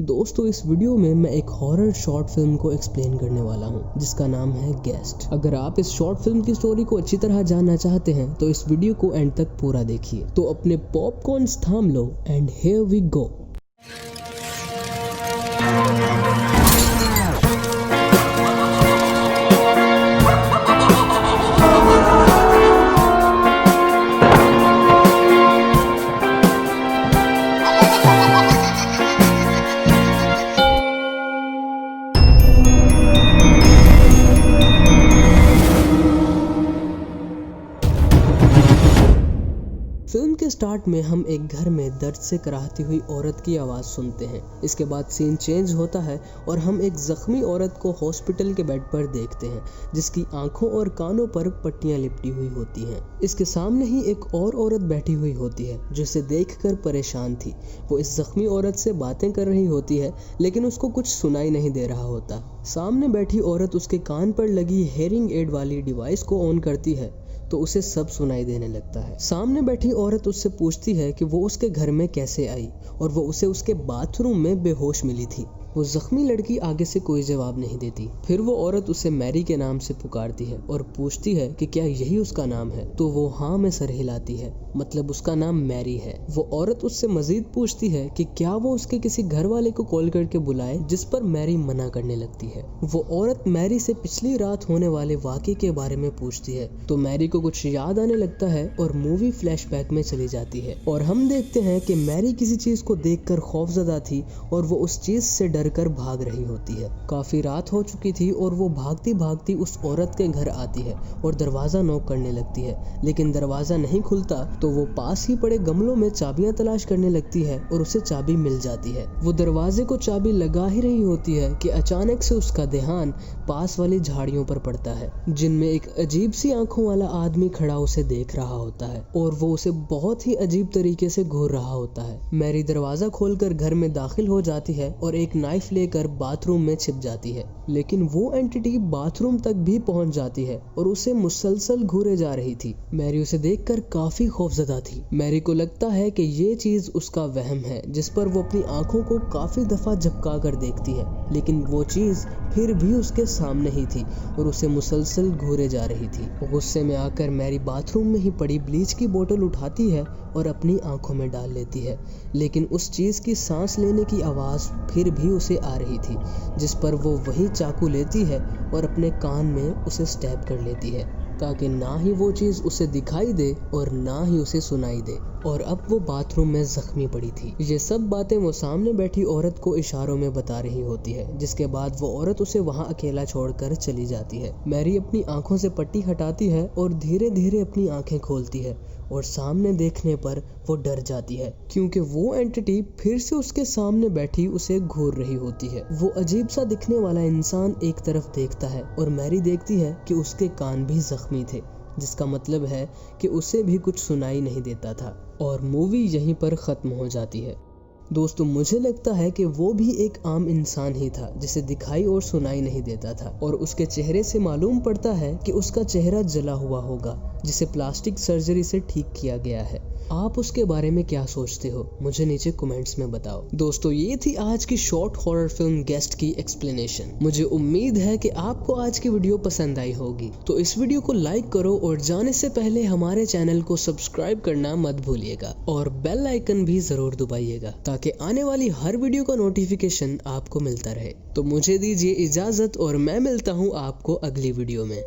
दोस्तों इस वीडियो में मैं एक हॉरर शॉर्ट फिल्म को एक्सप्लेन करने वाला हूँ जिसका नाम है गेस्ट। अगर आप इस शॉर्ट फिल्म की स्टोरी को अच्छी तरह जानना चाहते हैं तो इस वीडियो को एंड तक पूरा देखिए। तो अपने पॉपकॉर्न्स थाम लो and here we go. Film के स्टार्ट में हम एक घर में दर्द से कराहती हुई औरत की आवाज़ सुनते हैं। इसके बाद सीन चेंज होता है और हम एक जख्मी औरत को हॉस्पिटल के बेड पर देखते हैं जिसकी आंखों और कानों पर पट्टियां लिपटी हुई होती हैं। इसके सामने ही एक और औरत बैठी हुई होती है जो इसे देखकर परेशान थी। वो इस जख्मी औरत से बातें कर रही होती है लेकिन उसको कुछ सुनाई नहीं दे रहा होता। सामने बैठी औरत उसके कान पर लगी हेयरिंग एड वाली डिवाइस को ऑन करती है तो उसे सब सुनाई देने लगता है। सामने बैठी औरत उससे पूछती है कि वो उसके घर में कैसे आई और वो उसे उसके बाथरूम में बेहोश मिली थी। वो जख्मी लड़की आगे से कोई जवाब नहीं देती। फिर वो औरत उसे मैरी के नाम से पुकारती है और पूछती है कि क्या यही उसका नाम है, तो वो हाँ में सर हिलाती है, मतलब उसका नाम मैरी है। वो औरत उससे मजीद पूछती है कि क्या वो उसके किसी घर वाले को कॉल करके बुलाए, जिस पर मैरी मना करने लगती है। वो औरत मैरी से पिछली रात होने वाले वाक़े के बारे में पूछती है तो मैरी को कुछ याद आने लगता है और मूवी फ्लैशबैक में चली जाती है और हम देखते हैं कि मैरी किसी चीज को देखकर खौफजदा थी और वो उस चीज से कर भाग रही होती है। काफी रात हो चुकी थी और वो भागती भागती उस औरत के घर आती है और दरवाजा नॉक करने लगती है, लेकिन दरवाजा नहीं खुलता तो वो पास ही पड़े गमलों में चाबियां तलाश करने लगती है और उसे चाबी मिल जाती है। वो दरवाजे को चाबी लगा ही रही होती है कि अचानक से उसका ध्यान पास वाली झाड़ियों पर पड़ता है जिनमें एक अजीब सी आंखों वाला आदमी खड़ा उसे देख रहा होता है और वो उसे बहुत ही अजीब तरीके से घूर रहा होता है। मैरी दरवाजा खोलकर घर में दाखिल हो जाती है और एक नाइफ लेकर बाथरूम में छिप जाती है, लेकिन वो एंटिटी बाथरूम तक भी पहुंच जाती है और उसे मुसलसल घूरे जा रही थी। मैरी उसे देखकर काफी खौफजदा थी। मैरी को लगता है कि ये चीज उसका वहम है जिस पर वो अपनी आंखों को काफी दफा झपका कर देखती है, लेकिन वो चीज फिर भी उसके सामने ही थी और उसे मुसलसल घूरे जा रही थी। गुस्से में आकर मैरी बाथरूम में ही पड़ी ब्लीच की बोतल उठाती है और अपनी आंखों में डाल लेती है, लेकिन उस चीज की सांस लेने की आवाज फिर भी उसे आ रही थी, जिस पर वो वही चाकू लेती है और अपने कान में उसे स्टैब कर लेती है ताकि ना ही वो चीज उसे दिखाई दे और ना ही उसे सुनाई दे। और अब वो बाथरूम में जख्मी पड़ी थी। ये सब बातें वो सामने बैठी औरत को इशारों में बता रही होती है, जिसके बाद वो औरत उसे वहां अकेला छोड़कर चली जाती है। मैरी अपनी आंखों से पट्टी हटाती है और धीरे धीरे अपनी आंखें खोलती है और सामने देखने पर वो डर जाती है क्योंकि वो एंटिटी फिर से उसके सामने बैठी उसे घूर रही होती है। वो अजीब सा दिखने वाला इंसान एक तरफ देखता है और मैरी देखती है कि उसके कान भी जख्मी थे, जिसका मतलब है कि उसे भी कुछ सुनाई नहीं देता था और मूवी यहीं पर ख़त्म हो जाती है। दोस्तों मुझे लगता है कि वो भी एक आम इंसान ही था जिसे दिखाई और सुनाई नहीं देता था और उसके चेहरे से मालूम पड़ता है कि उसका चेहरा जला हुआ होगा जिसे प्लास्टिक सर्जरी से ठीक किया गया है। आप उसके बारे में क्या सोचते हो मुझे नीचे कमेंट्स में बताओ। दोस्तों ये थी आज की शॉर्ट हॉरर फिल्म गेस्ट की एक्सप्लेनेशन। मुझे उम्मीद है कि आपको आज की वीडियो पसंद आई होगी, तो इस वीडियो को लाइक करो और जाने से पहले हमारे चैनल को सब्सक्राइब करना मत भूलिएगा और बेल आइकन भी जरूर दबाइएगा ताकि आने वाली हर वीडियो का नोटिफिकेशन आपको मिलता रहे। तो मुझे दीजिए इजाजत और मैं मिलता हूँ आपको अगली वीडियो में।